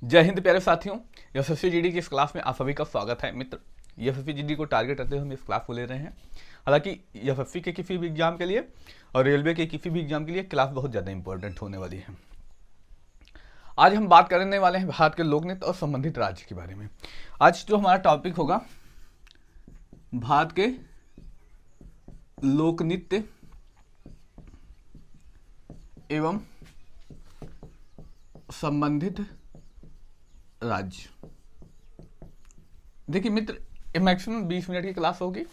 जय हिंद प्यारे साथियों। एसएससी जीडी की इस क्लास में आप सभी का स्वागत है मित्र। एसएससी जीडी को टारगेट करते हुए हम इस क्लास को ले रहे हैं। हालांकि एसएससी के किसी भी एग्जाम के लिए और रेलवे के किसी भी एग्जाम के लिए क्लास बहुत ज़्यादा इंपॉर्टेंट होने वाली है। आज हम बात करने वाले हैं भारत के लोक नृत्य और संबंधित राज्य के बारे में। आज जो हमारा टॉपिक होगा भारत के लोक नृत्य एवं संबंधित राज्य। देखिए मित्र, मैक्सिमम 20 मिनट की क्लास होगी।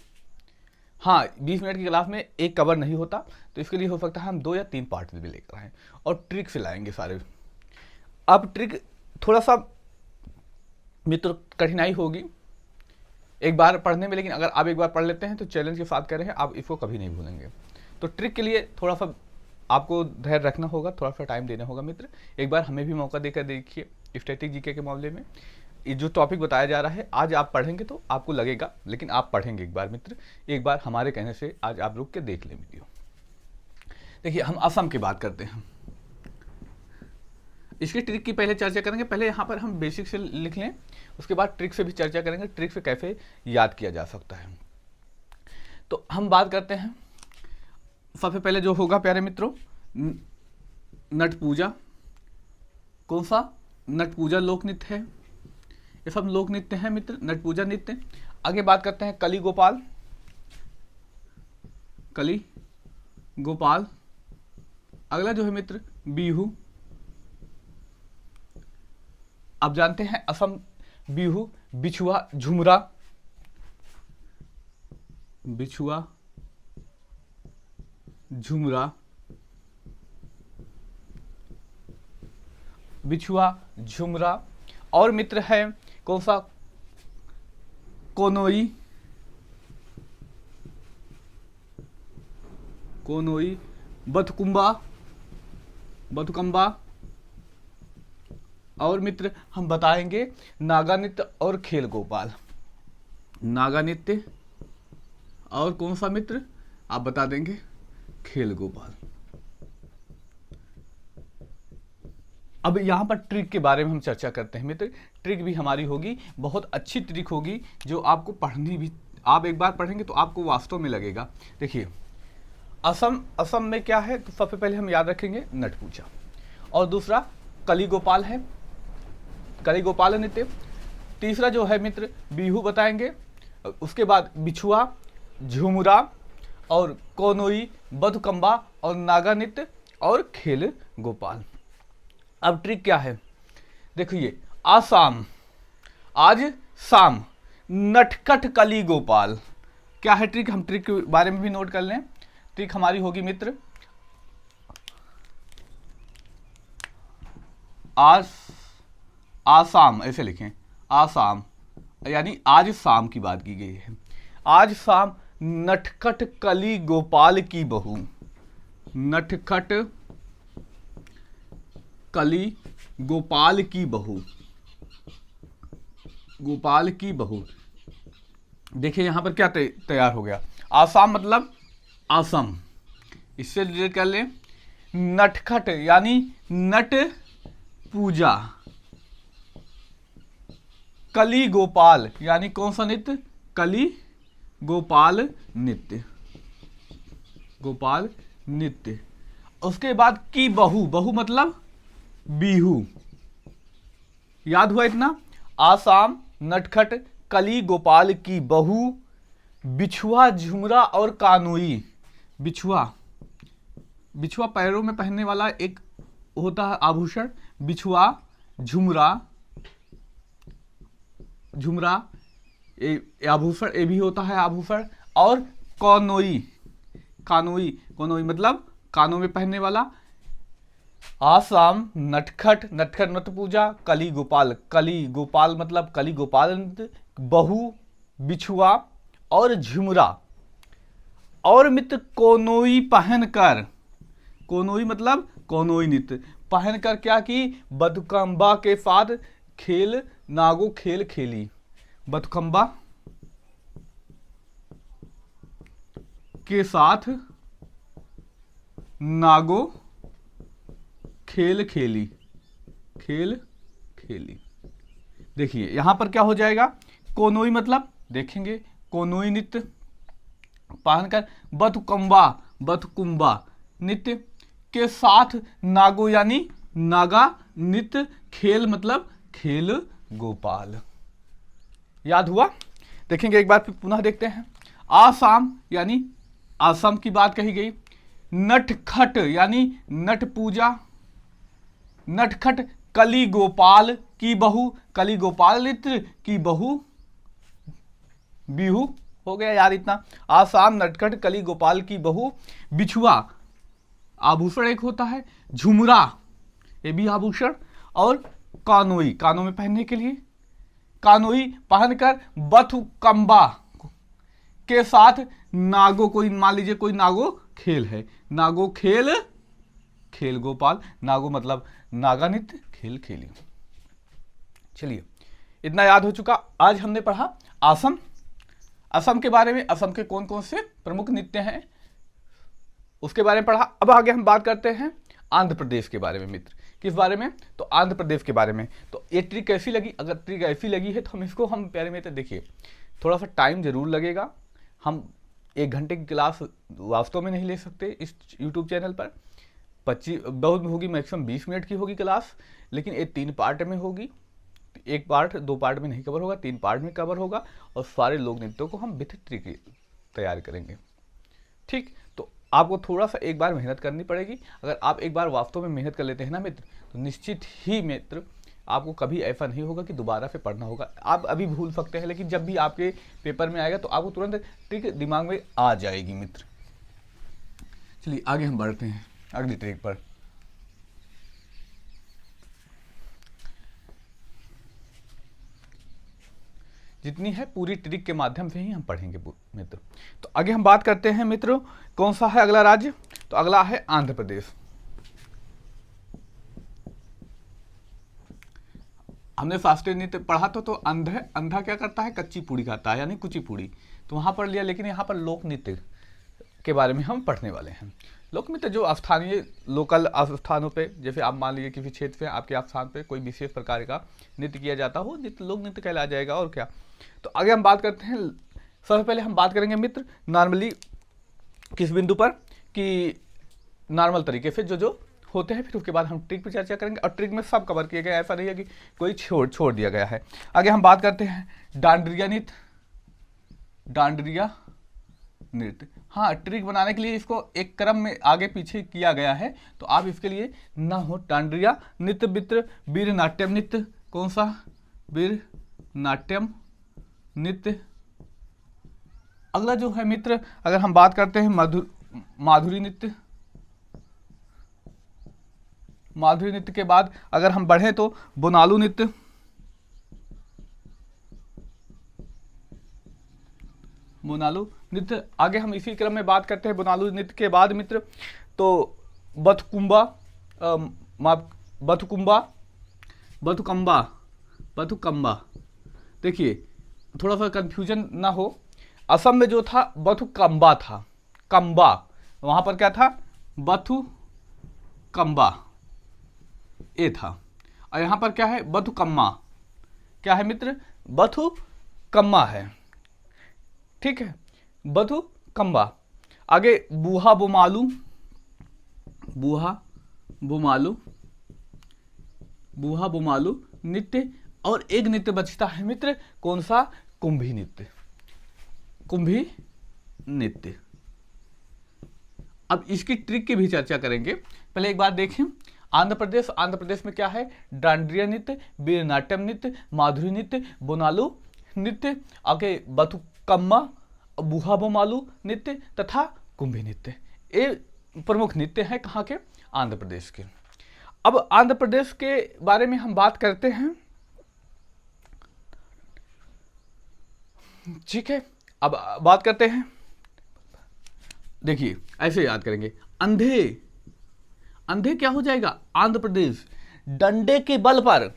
हाँ, 20 मिनट की क्लास में एक कवर नहीं होता, तो इसके लिए हो सकता है हम 2 या 3 पार्ट भी लेकर आएँ और ट्रिक से लाएंगे सारे। अब ट्रिक थोड़ा सा मित्र कठिनाई होगी एक बार पढ़ने में, लेकिन अगर आप एक बार पढ़ लेते हैं तो चैलेंज के साथ कह रहे हैं आप इसको कभी नहीं भूलेंगे। तो ट्रिक के लिए थोड़ा सा आपको धैर्य रखना होगा, थोड़ा सा टाइम देना होगा मित्र। एक बार हमें भी मौका देकर देखिए। स्टैटिक जीके के मामले में ये जो टॉपिक बताया जा रहा है, आज आप पढ़ेंगे तो आपको लगेगा, लेकिन आप पढ़ेंगे एक बार मित्र, एक बार हमारे कहने से आज आप रुक के देख लें वीडियो। देखिए, हम असम की बात करते हैं। इसकी ट्रिक की पहले चर्चा करेंगे। पहले यहाँ पर हम बेसिक से लिख लें, उसके बाद ट्रिक से भी चर्चा करेंगे, ट्रिक से कैसे याद किया जा सकता है। तो हम बात करते हैं सबसे पहले जो होगा प्यारे मित्रों, नट पूजा। कौन सा? नट पूजा लोक नृत्य है। ये सब लोक नृत्य है मित्र, नट पूजा नृत्य। आगे बात करते हैं कली गोपाल। कली गोपाल। अगला जो है मित्र बिहू। आप जानते हैं असम बिहू, बिछुआ, झुमरा। बिछुआ, झुमरा, बिछुआ, झुमरा। और मित्र है कौन सा? कोनोई। कोनोई, बथकुंबा, बथुकंबा। और मित्र हम बताएंगे नागा नृत्य और खेल गोपाल। नागा नृत्य और कौन सा मित्र आप बता देंगे? खेल गोपाल। अब यहाँ पर ट्रिक के बारे में हम चर्चा करते हैं मित्र। ट्रिक भी हमारी होगी, बहुत अच्छी ट्रिक होगी, जो आपको पढ़नी भी, आप एक बार पढ़ेंगे तो आपको वास्तव में लगेगा। देखिए, असम में क्या है, तो सबसे पहले हम याद रखेंगे नट पूजा, और दूसरा कली गोपाल है, कली गोपाल नृत्य। तीसरा जो है मित्र बिहू बताएंगे, उसके बाद बिछुआ, झुमरा और कोनोई, बथुकंबा और नागा नृत्य और खेल गोपाल। अब ट्रिक क्या है? देखिए, आसाम, आज शाम, नटखट कली गोपाल। क्या है ट्रिक? हम ट्रिक के बारे में भी नोट कर लें। ट्रिक हमारी होगी मित्र, आसाम, ऐसे लिखें, आसाम, यानी आज शाम की बात की गई है। आज शाम नटखट कली गोपाल की बहू, नटखट कली गोपाल की बहू, गोपाल की बहू। देखिए यहां पर क्या तैयार हो गया? आसाम मतलब असम, इससे रिलेट कर लें। नटखट यानी नट पूजा, कली गोपाल यानी कौन सा नृत्य? कली गोपाल नृत्य, गोपाल नृत्य। उसके बाद की बहू, बहू मतलब बिहू। याद हुआ इतना? आसाम नटखट कली गोपाल की बहू, बिछुआ, झुमरा और कानोई। बिछुआ, बिछुआ पैरों में पहनने वाला एक होता है आभूषण। बिछुआ, झुमरा, झुमरा आभूषण, ये भी होता है आभूषण। और कानोई, कानोई, कानोई मतलब कानों में पहनने वाला। आसाम नटखट, नटखट नट पूजा, कली गोपाल, कली गोपाल मतलब कली गोपाल नृत्य, बहू, बिछुआ और झुमरा। और मित्र कोनोई पहनकर, कोनोई मतलब कोनोई नृत्य पहनकर क्या की? बथुकंबा के साथ खेल, नागो खेल खेली। बथुकंबा के साथ नागो खेल खेली, खेल खेली। देखिए यहां पर क्या हो जाएगा, कोनोई मतलब देखेंगे कोनोई नृत्य पहनकर बथकुंबा नृत्य के साथ नागो यानी नागा नृत्य, खेल मतलब खेल गोपाल। याद हुआ? देखेंगे एक बार फिर पुनः देखते हैं। आसाम यानी आसाम की बात कही गई। नटखट यानी नट पूजा। नटखट कली गोपाल की बहू, कली गोपाल नृत्य की बहू बिहू। हो गया यार इतना। आसाम, नटखट, कली गोपाल की बहू, बिछुआ आभूषण एक होता है, झुमरा ये भी आभूषण, और कानोई कानों में पहनने के लिए, कानोई पहनकर बथुकंबा के साथ नागो, कोई मान लीजिए कोई नागो खेल है, नागो खेल खेल गोपाल, नागो मतलब नागा नृत्य, खेल खेली। चलिए इतना याद हो चुका। आज हमने पढ़ा असम, असम के बारे में, असम के कौन कौन से प्रमुख नृत्य हैं उसके बारे में पढ़ा। अब आगे हम बात करते हैं आंध्र प्रदेश के बारे में मित्र। किस बारे में? तो आंध्र प्रदेश के बारे में। तो ये ट्रिक कैसी लगी? अगर ट्रिक ऐसी लगी है तो हम इसको हम प्यारे मित्र देखिए थोड़ा सा टाइम जरूर लगेगा। हम 1 घंटे की क्लास वास्तव में नहीं ले सकते इस यूट्यूब चैनल पर। 25 बहुत होगी, मैक्सिमम 20 मिनट की होगी क्लास, लेकिन ये 3 पार्ट में होगी। 1 पार्ट 2 पार्ट में नहीं कवर होगा, 3 पार्ट में कवर होगा, और सारे लोक नृत्यों को हम विथ ट्रिक तैयार करेंगे। ठीक, तो आपको थोड़ा सा एक बार मेहनत करनी पड़ेगी। अगर आप एक बार वास्तव में मेहनत कर लेते हैं ना मित्र, तो निश्चित ही मित्र आपको कभी ऐसा नहीं होगा कि दोबारा से पढ़ना होगा। आप अभी भूल सकते हैं, लेकिन जब भी आपके पेपर में आएगा तो आपको तुरंत ट्रिक दिमाग में आ जाएगी मित्र। चलिए आगे हम बढ़ते हैं अगली ट्रिक पर। जितनी है पूरी ट्रिक के माध्यम से ही हम पढ़ेंगे मित्र। तो आगे हम बात करते हैं मित्रों, कौन सा है अगला राज्य? तो अगला है आंध्र प्रदेश। हमने शास्त्रीय नृत्य पढ़ा था, तो अंधा क्या करता है? कच्ची पूड़ी खाता है, यानी कुचिपुड़ी। तो वहां पर लिया, लेकिन यहाँ पर लोक नृत्य के बारे में हम पढ़ने वाले हैं। लोक नृत्य जो स्थानीय लोकल स्थानों पे, जैसे आप मान लीजिए किसी क्षेत्र में आपके स्थान पे कोई विशेष प्रकार का नृत्य किया जाता हो, लोक नृत्य कहला जाएगा। और क्या, तो आगे हम बात करते हैं। सबसे पहले हम बात करेंगे मित्र नॉर्मली किस बिंदु पर, कि नॉर्मल तरीके से जो होते हैं, फिर उसके बाद हम ट्रिक पर चर्चा करेंगे। और ट्रिक में सब कवर किए गए, ऐसा नहीं है कि कोई छोड़ दिया गया है। आगे हम बात करते हैं डांडरिया नृत्य। डांडरिया नृत्य, हाँ, ट्रिक बनाने के लिए इसको एक क्रम में आगे पीछे किया गया है, तो आप इसके लिए ना हो। डांडरिया नृत्य मित्र, वीर नाट्यम नृत्य। कौन सा? वीर नाट्यम नृत्य। अगला जो है मित्र, अगर हम बात करते हैं माधुरी नृत्य। माधुरी नृत्य के बाद अगर हम बढ़े तो बोनालू नृत्य। बोनालू नृत्य। आगे हम इसी क्रम में बात करते हैं बोनालू नृत्य के बाद मित्र, तो बथुकुंबा बथुकंबा। देखिए थोड़ा सा कंफ्यूजन ना हो, असम में जो था बथुकंबा था, कंबा, वहां पर क्या था? बथुकंबा ये था। और यहां पर क्या है? बथुकम्मा। क्या है मित्र? बथुकम्मा है। ठीक है, बथुकम्बा। आगे बूहा बोमालू नृत्य। और एक नृत्य बचता है मित्र, कौन सा? कुंभी नृत्य। अब इसकी ट्रिक की भी चर्चा करेंगे। पहले एक बार देखें आंध्र प्रदेश में क्या है? डांडरिया नृत्य, वीर नाट्यम नृत्य, माधुरी नृत्य, बोनालू नृत्य, आगे बथुकम्मा, बूहा बोमालू नृत्य तथा कुंभी नृत्य। ये प्रमुख नृत्य हैं कहाँ के? आंध्र प्रदेश के। अब आंध्र प्रदेश के बारे में हम बात करते हैं। ठीक है, अब बात करते हैं। देखिए ऐसे याद करेंगे, अंधे क्या हो जाएगा? आंध्र प्रदेश। डंडे के बल पर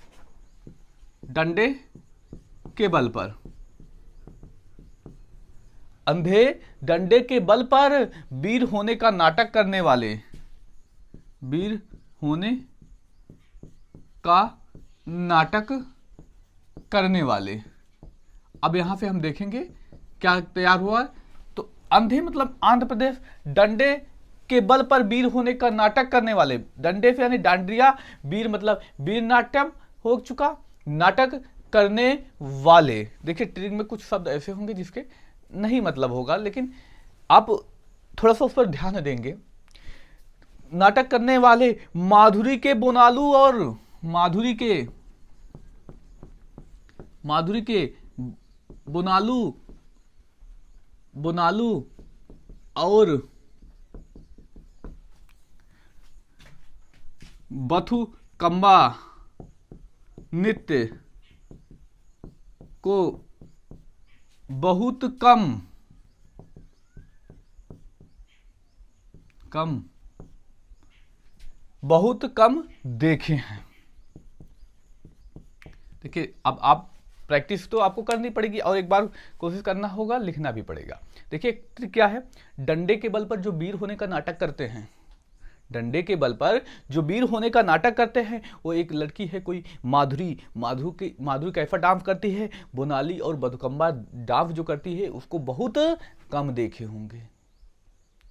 अंधे डंडे के बल पर वीर होने का नाटक करने वाले, वीर होने का नाटक करने वाले। अब यहां से हम देखेंगे क्या तैयार हुआ। तो अंधे मतलब आंध्र प्रदेश, डंडे के बल पर वीर होने का नाटक करने वाले, डंडे से यानी डांडिया, वीर मतलब वीर नाट्यम हो चुका, नाटक करने वाले। देखिए ट्रिक में कुछ शब्द ऐसे होंगे जिसके नहीं मतलब होगा, लेकिन आप थोड़ा सा उस पर ध्यान देंगे। नाटक करने वाले माधुरी के बोनालू और माधुरी के बोनालू और बथुकम्बा नृत्य को बहुत कम देखे हैं। देखिए अब आप प्रैक्टिस तो आपको करनी पड़ेगी और एक बार कोशिश करना होगा, लिखना भी पड़ेगा। देखिए ट्रिक क्या है, डंडे के बल पर जो वीर होने का नाटक करते हैं, डंडे के बल पर जो वीर होने का नाटक करते हैं, वो एक लड़की है कोई माधुरी कैफा डांस करती है, बोनाली और बथुकम्बा डांस जो करती है उसको बहुत कम देखे होंगे।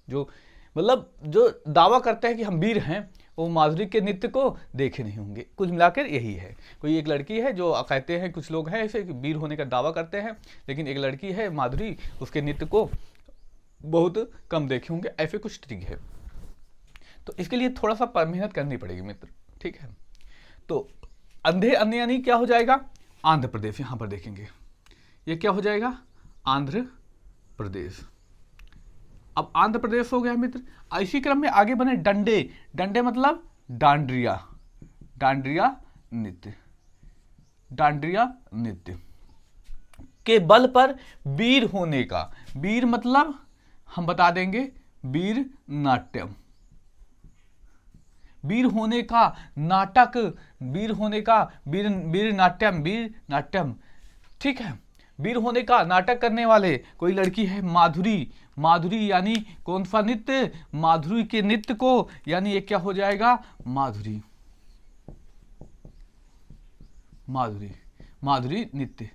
जो मतलब जो दावा करते हैं कि हम वीर हैं, वो माधुरी के नृत्य को देखे नहीं होंगे। कुल मिलाकर यही है, कोई एक लड़की है जो कहते हैं, कुछ लोग हैं ऐसे वीर होने का दावा करते हैं, लेकिन एक लड़की है माधुरी, उसके नृत्य को बहुत कम देखे होंगे। ऐसे कुछ ट्रिक है, तो इसके लिए थोड़ा सा मेहनत करनी पड़ेगी मित्र, ठीक है। तो अंधे अन्य यानी क्या हो जाएगा, आंध्र प्रदेश। यहां पर देखेंगे ये क्या हो जाएगा, आंध्र प्रदेश। अब आंध्र प्रदेश हो गया मित्र। इसी क्रम में आगे बने डंडे, डंडे मतलब डांडिया नृत्य के बल पर वीर होने का, वीर मतलब हम बता देंगे वीर नाट्यम, वीर होने का नाटक, वीर नाट्यम, ठीक है। वीर होने का नाटक करने वाले कोई लड़की है माधुरी यानी कौन सा नृत्य, माधुरी के नृत्य को, यानी ये क्या हो जाएगा, माधुरी नृत्य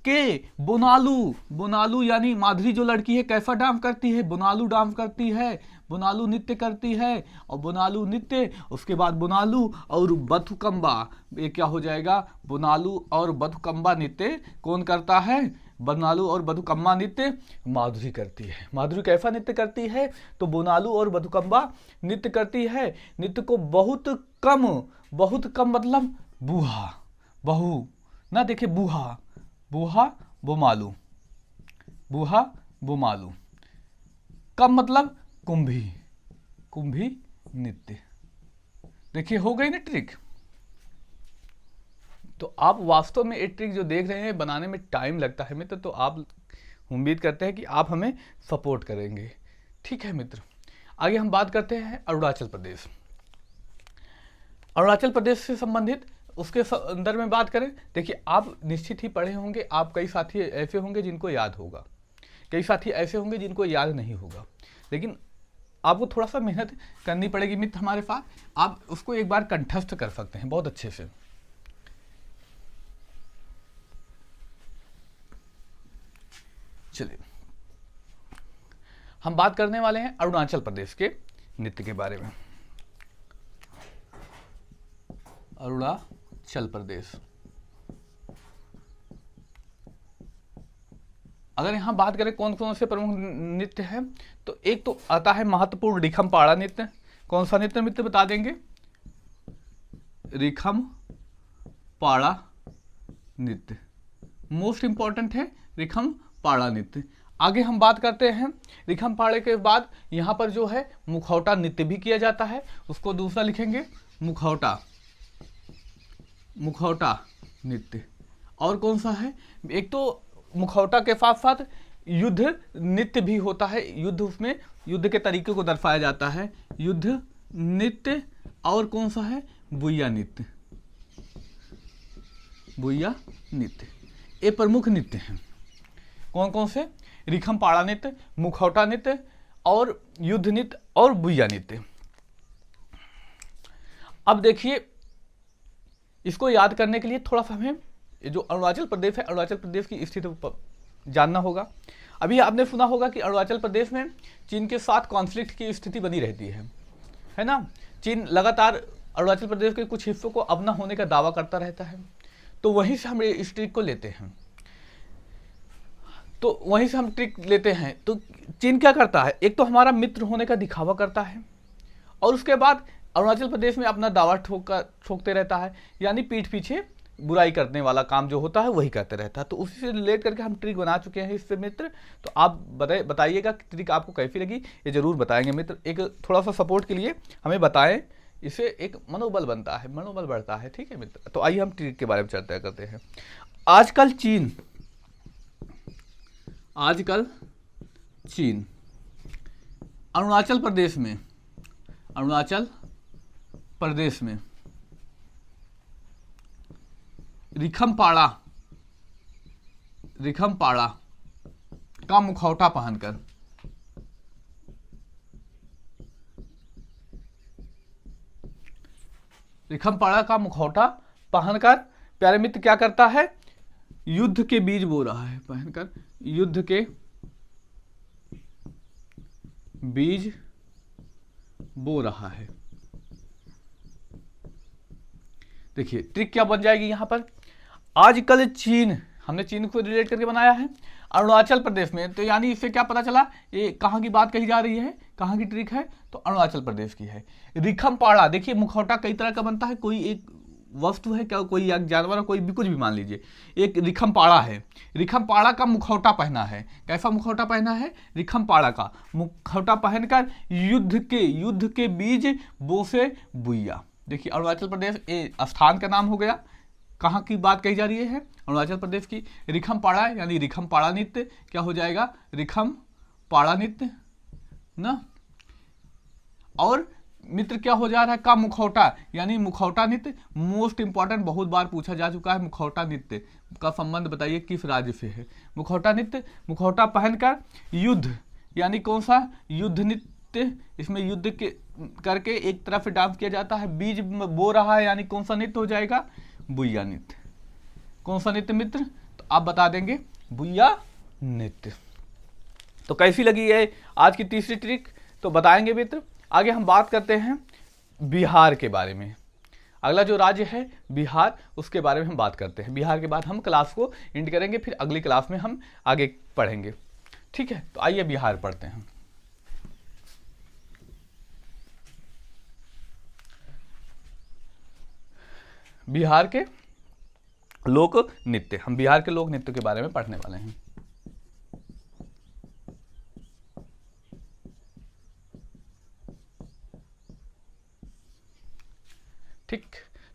के बोनालू यानी माधुरी जो लड़की है कैसा डांस करती है, बोनालू डांस करती है, बोनालू नृत्य करती है। और बोनालू नृत्य, उसके बाद बोनालू और बथुकम्बा, ये क्या हो जाएगा, बोनालू और बथुकम्बा नृत्य कौन करता है, बोनालू और बथुकम्बा नृत्य माधुरी करती है। माधुरी कैसा नृत्य करती है, तो बोनालू और बथुकम्बा नृत्य करती है। नृत्य को बहुत कम मतलब बहु ना, देखिए बूहा बोमालू, कम मतलब कुंभी नृत्य। देखिए हो गई ना ट्रिक। तो आप वास्तव में ये ट्रिक जो देख रहे हैं बनाने में टाइम लगता है मित्र, तो आप उम्मीद करते हैं कि आप हमें सपोर्ट करेंगे, ठीक है मित्र। आगे हम बात करते हैं अरुणाचल प्रदेश। अरुणाचल प्रदेश से संबंधित उसके अंदर में बात करें, देखिए आप निश्चित ही पढ़े होंगे, आप कई साथी ऐसे होंगे जिनको याद होगा, कई साथी ऐसे होंगे जिनको याद नहीं होगा, लेकिन आपको थोड़ा सा मेहनत करनी पड़ेगी मित्र हमारे साथ। आप उसको एक बार कंठस्थ कर सकते हैं बहुत अच्छे से। चलिए हम बात करने वाले हैं अरुणाचल प्रदेश के नृत्य के बारे में। अरुणाचल प्रदेश, अगर यहां बात करें कौन कौन से प्रमुख नृत्य हैं, तो एक तो आता है महत्वपूर्ण रिखम पाड़ा नृत्य। कौन सा नृत्य मित्र बता देंगे, रिखम पाड़ा नृत्य मोस्ट इंपॉर्टेंट है, रिखम पाड़ा नृत्य। आगे हम बात करते हैं रिखम पाड़े के बाद यहां पर जो है मुखौटा नृत्य भी किया जाता है, उसको दूसरा लिखेंगे मुखौटा नृत्य। और कौन सा है, एक तो मुखौटा के साथ साथ युद्ध नृत्य भी होता है, युद्ध, उसमें युद्ध के तरीके को दर्शाया जाता है, युद्ध नृत्य। और कौन सा है, बुइया नृत्य। ये प्रमुख नृत्य हैं। कौन कौन से, रिखम पाड़ा नृत्य, मुखौटा नृत्य और युद्ध नृत्य और बुइया नृत्य। अब देखिए इसको याद करने के लिए थोड़ा सा हमें ये जो अरुणाचल प्रदेश है, अरुणाचल प्रदेश की स्थिति जानना होगा। अभी आपने सुना होगा कि अरुणाचल प्रदेश में चीन के साथ कॉन्फ्लिक्ट की स्थिति बनी रहती है ना। चीन लगातार अरुणाचल प्रदेश के कुछ हिस्सों को अपना होने का दावा करता रहता है। तो वहीं से हम इस ट्रिक को लेते हैं, तो चीन क्या करता है, एक तो हमारा मित्र होने का दिखावा करता है और उसके बाद अरुणाचल प्रदेश में अपना दावा ठोकते रहता है, यानी पीठ पीछे बुराई करने वाला काम जो होता है वही करते रहता है। तो उसी से रिलेट करके हम ट्रिक बना चुके हैं इससे मित्र। तो आप बताइएगा कि ट्रिक आपको कैसी लगी, ये जरूर बताएंगे मित्र। एक थोड़ा सा सपोर्ट के लिए हमें बताएं, इससे एक मनोबल बनता है, मनोबल बढ़ता है, ठीक है मित्र। तो आइए हम ट्रिक के बारे में चर्चा करते हैं। आजकल चीन अरुणाचल प्रदेश में रिखमपाड़ा का मुखौटा पहनकर प्यारे मित्र क्या करता है, युद्ध के बीज बो रहा है, पहनकर युद्ध के बीज बो रहा है। देखिए ट्रिक क्या बन जाएगी यहां पर। आजकल हमने चीन को रिलेट करके बनाया है अरुणाचल प्रदेश में, तो यानी इससे क्या पता चला, ये कहां की बात कही जा रही है, कहां की ट्रिक है, तो अरुणाचल प्रदेश की है। रिखमपाड़ा, देखिए मुखौटा कई तरह का बनता है, कोई एक वस्तु है क्या, कोई एक जानवर, कोई भी कुछ भी मान लीजिए। एक रिखमपाड़ा है, रिखमपाड़ा का मुखौटा पहना है। कैसा मुखौटा पहना है, रिखमपाड़ा का मुखौटा पहनकर युद्ध के बीज बोसे बुइया। देखिए अरुणाचल प्रदेश ये स्थान का नाम हो गया, कहाँ की बात कही जा रही है, अरुणाचल प्रदेश की। रिखमपाड़ा यानी रिखमपाड़ा नृत्य क्या हो जाएगा, रिखमपाड़ा नृत्य ना। और मित्र क्या हो जा रहा है, का मुखौटा यानी मुखौटा नृत्य। मोस्ट इंपॉर्टेंट, बहुत बार पूछा जा चुका है, मुखौटा नृत्य का संबंध बताइए किस राज्य से है। मुखौटा नृत्य, मुखौटा पहनकर युद्ध यानी कौन सा, युद्ध नृत्य, इसमें युद्ध के करके एक तरफ डांस किया जाता है। बीज बो रहा है यानी कौन सा नृत्य हो जाएगा, बुइया नृत्य। कौन सा नृत्य मित्र, तो आप बता देंगे, बुइया नृत्य। तो कैसी लगी है आज की तीसरी ट्रिक, तो बताएंगे मित्र। आगे हम बात करते हैं बिहार के बारे में। अगला जो राज्य है बिहार, उसके बारे में हम बात करते हैं। बिहार के बाद हम क्लास को एंड करेंगे, फिर अगली क्लास में हम आगे पढ़ेंगे, ठीक है। तो आइए बिहार पढ़ते हैं। बिहार के लोक नृत्य, हम बिहार के लोक नृत्य के बारे में पढ़ने वाले हैं। ठीक,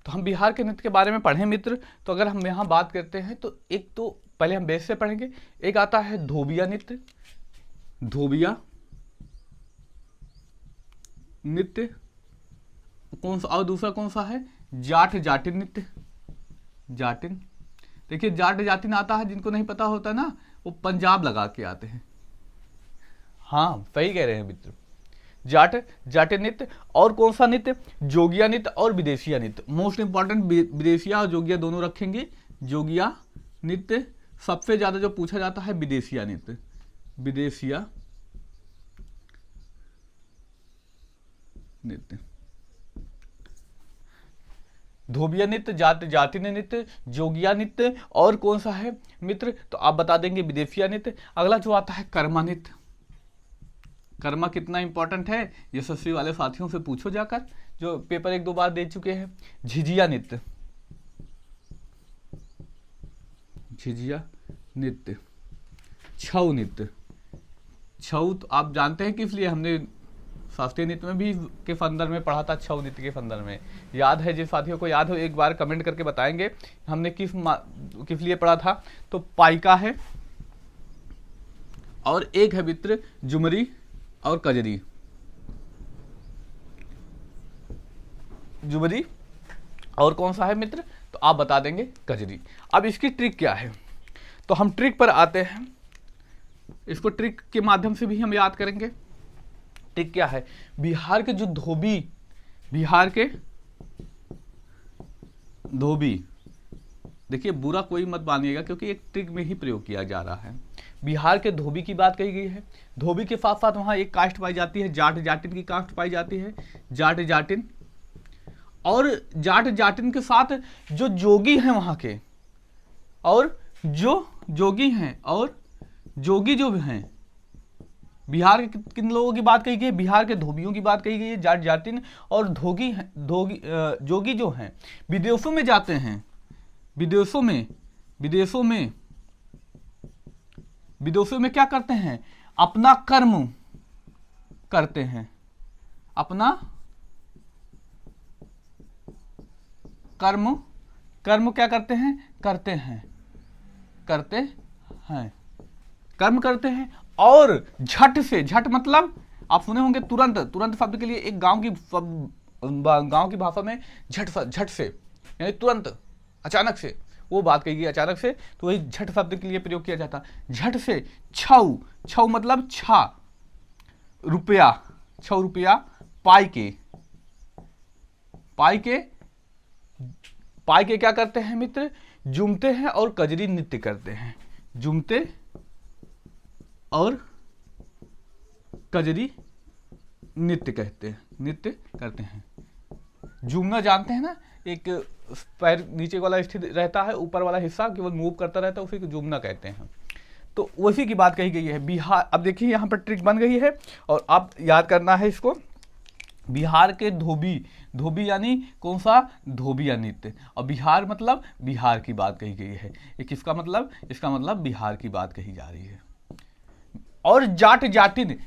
तो हम बिहार के नृत्य के बारे में पढ़ें मित्र। तो अगर हम यहाँ बात करते हैं तो एक तो पहले हम बेस से पढ़ेंगे। एक आता है धोबिया नृत्य, धोबिया नृत्य कौन सा, और दूसरा कौन सा है, जाटिन नृत्य, जाटिन। देखिए जाटिन आता है, जिनको नहीं पता होता ना, वो पंजाब लगा के आते हैं। हाँ सही कह रहे हैं मित्र, जाटिन नृत्य। और कौन सा नृत्य, जोगिया नृत्य और विदेशिया नृत्य। मोस्ट इंपॉर्टेंट, विदेशिया और जोगिया दोनों रखेंगे। जोगिया नृत्य, सबसे ज्यादा जो पूछा जाता है विदेशिया नृत्य, विदेशिया नृत्य। धोबिया नृत्य, जाटिन नृत्य, जोगिया नृत्य और कौन सा है मित्र, तो आप बता देंगे विदेशिया नृत्य। अगला जो आता है कर्मा नृत्य। कर्मा कितना इंपॉर्टेंट है, यशस्वी वाले साथियों से पूछो जाकर, जो पेपर एक दो बार दे चुके हैं। झिझिया नृत्य, झिझिया नृत्य। छऊ नृत्य, छऊ तो आप जानते हैं किस लिए, हमने शास्त्रीय नृत्य में भी के संदर्भ में पढ़ा था, छऊ नृत्य के संदर्भ में। याद है, जिन साथियों को याद हो एक बार कमेंट करके बताएंगे हमने किस लिए पढ़ा था। तो पाइका है और एक है मित्र जुमरी और कजरी, जुमरी और कौन सा है मित्र, तो आप बता देंगे कजरी। अब इसकी ट्रिक क्या है, तो हम ट्रिक पर आते हैं। इसको ट्रिक के माध्यम से भी हम याद करेंगे। ट्रिक क्या है, बिहार के जो धोबी, बिहार के धोबी, देखिए बुरा कोई मत मानिएगा क्योंकि एक ट्रिक में ही प्रयोग किया जा रहा है। बिहार के धोबी की बात कही गई है। धोबी के साथ साथ वहाँ एक कास्ट पाई जाती है, जाट जाटिन की कास्ट पाई जाती है, जाट जाटिन। और जाट जाटिन के साथ जो जोगी हैं वहाँ के, और जो जोगी हैं, और जोगी जो हैं, बिहार के किन लोगों की बात कही गई है? बिहार के धोबियों की बात कही गई है, जाट जाटिन। और जोगी जो हैं विदेशों में जाते हैं, विदेशों में क्या करते हैं? अपना कर्म करते हैं, अपना कर्म क्या करते हैं? करते हैं कर्म करते हैं। और झट से, झट मतलब आप सुने होंगे तुरंत शब्द के लिए एक गांव की भाषा में झट से यानी तुरंत, अचानक से, वो बात कही अचानक से, तो वही झट शब्द के लिए प्रयोग किया जाता। झट से छऊ मतलब रुपया, 6 रुपया पाई के क्या करते हैं मित्र? जुमते हैं और कजरी नृत्य करते हैं। जुमते और कजरी नृत्य करते हैं। जूमना जानते हैं ना, एक पैर नीचे वाला स्थित रहता है, ऊपर वाला हिस्सा केवल मूव करता रहता है, उसी को जूमना कहते हैं। तो उसी की बात कही गई है। बिहार, अब देखिए यहाँ पर ट्रिक बन गई है और आप याद करना है इसको। बिहार के धोबी यानी कौन सा? धोबिया नृत्य। और बिहार मतलब बिहार की बात कही गई है। ये किसका मतलब? इसका मतलब बिहार की बात कही जा रही है। और जाट जाटिन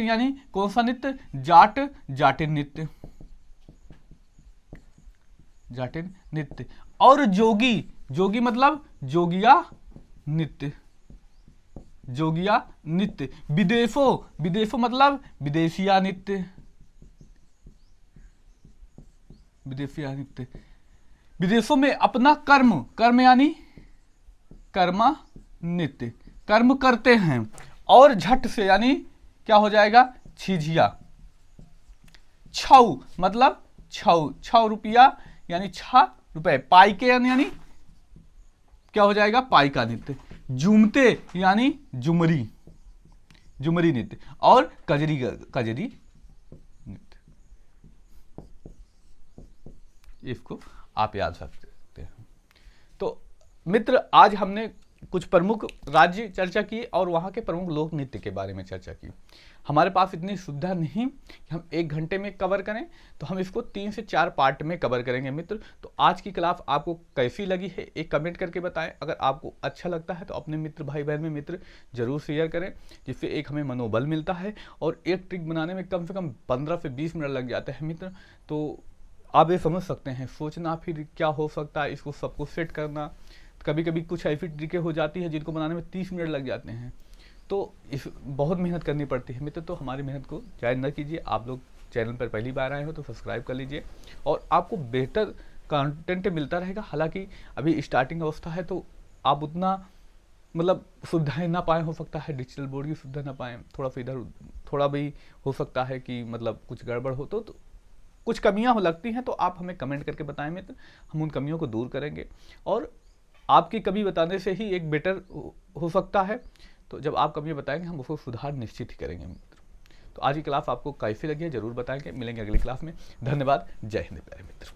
यानी कौन सा नृत्य? जाट जाटिन नृत्य। और जोगी मतलब जोगिया नृत्य। विदेशों मतलब विदेशिया नृत्य। विदेशों में अपना कर्म यानी कर्मा नृत्य, कर्म करते हैं। और झट से यानी क्या हो जाएगा? झिझिया। छऊ मतलब 6 रुपया यानी 6 रुपए। पाई के यानी क्या हो जाएगा? पाई का नृत्य। जूमते यानी जुमरी नृत्य। और कजरी नृत्य। इसको आप याद सकते हैं। तो मित्र, आज हमने कुछ प्रमुख राज्य चर्चा की और वहाँ के प्रमुख लोक नृत्य के बारे में चर्चा की। हमारे पास इतनी सुविधा नहीं कि हम 1 घंटे में कवर करें, तो हम इसको 3 से 4 पार्ट में कवर करेंगे मित्र। तो आज की क्लास आपको कैसी लगी है एक कमेंट करके बताएं। अगर आपको अच्छा लगता है तो अपने मित्र भाई बहन में मित्र जरूर शेयर करें, जिससे एक हमें मनोबल मिलता है। और एक ट्रिक बनाने में कम से कम 15 से 20 मिनट लग जाते हैं मित्र। तो आप ये समझ सकते हैं, सोचना फिर क्या हो सकता है, इसको सबको सेट करना। कभी कभी कुछ ऐसी ट्रिकें हो जाती है जिनको बनाने में 30 मिनट लग जाते हैं। तो इस बहुत मेहनत करनी पड़ती है मित्र। तो हमारी मेहनत को जायज़ न कीजिए। आप लोग चैनल पर पहली बार आए हो तो सब्सक्राइब कर लीजिए और आपको बेहतर कंटेंट मिलता रहेगा। हालांकि अभी स्टार्टिंग अवस्था है तो आप उतना मतलब सुविधाएं ना पाए, हो सकता है डिजिटल बोर्ड की सुविधा ना पाएँ, थोड़ा सा इधर थोड़ा भी हो सकता है कि मतलब कुछ गड़बड़ हो तो कुछ कमियां हो लगती हैं। तो आप हमें कमेंट करके बताएं मित्र, हम उन कमियों को दूर करेंगे। और आपकी कमी बताने से ही एक बेटर हो सकता है। तो जब आप कमियां बताएंगे हम उसको सुधार निश्चित ही करेंगे मित्र। तो आज की क्लास आपको कैसी लगी है जरूर बताएंगे। मिलेंगे अगली क्लास में। धन्यवाद। जय हिंद प्यारे मित्र।